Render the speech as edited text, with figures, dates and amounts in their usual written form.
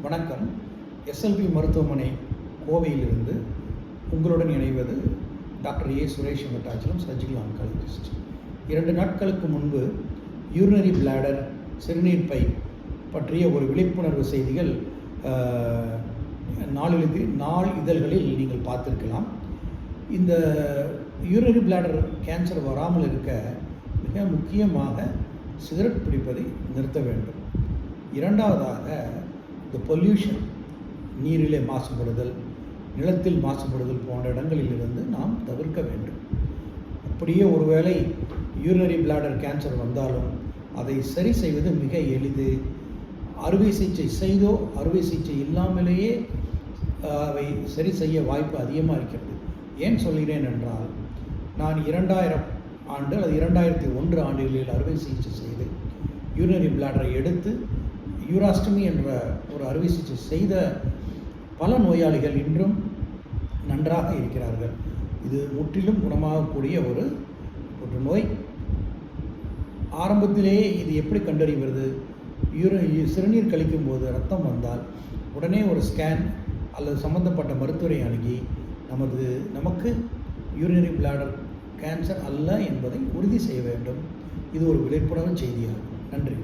வணக்கம். எஸ்எல்பி மருத்துவமனை கோவையிலிருந்து உங்களுடன் இணைவது doctor A Suresh Venkatachalam, surgical oncologist. 2 நாட்களுக்கு முன்பு யூரினரி பிளாடர், சிறுநீர் பை பற்றிய ஒரு விழிப்புணர்வு செய்திகள் நாளிதழ்களில் நீங்கள் பார்த்திருக்கலாம். இந்த யூரினரி பிளாடர் கேன்சர் வராமல் இருக்க மிக முக்கியமாக சிகரெட் பிடிப்பதை நிறுத்த வேண்டும். இரண்டாவதாக இந்த பொல்யூஷன், நீரிலே மாசுபடுதல், நிலத்தில் மாசுபடுதல் போன்ற இடங்களிலிருந்து நாம் தவிர்க்க வேண்டும். அப்படியே ஒருவேளை யூரினரி பிளாடர் கேன்சர் வந்தாலும் அதை சரி செய்வது மிக எளிது. அறுவை சிகிச்சை செய்தோ அறுவை சிகிச்சை இல்லாமலேயே அவை சரி செய்ய வாய்ப்பு அதிகமாக இருக்கிறது. ஏன் சொல்கிறேன் என்றால், நான் 2000 ஆண்டு அல்லது 2001 ஆண்டுகளில் அறுவை சிகிச்சை செய்து யூரினரி பிளாடரை எடுத்து யூராஸ்டமி என்ற ஒரு அறுவை சிகிச்சை செய்த பல நோயாளிகள் இன்றும் நன்றாக இருக்கிறார்கள். இது முற்றிலும் குணமாகக்கூடிய ஒரு நோய். ஆரம்பத்திலேயே இது எப்படி கண்டறிவது? சிறுநீர் கழிக்கும் போது ரத்தம் வந்தால் உடனே ஒரு ஸ்கேன் அல்லது சம்பந்தப்பட்ட மருத்துவரை அணுகி நமக்கு யூரினரி பிளாடர் கேன்சர் அல்ல என்பதை உறுதி செய்ய வேண்டும். இது ஒரு விழிப்புணர்வு செய்தியாகும். நன்றி.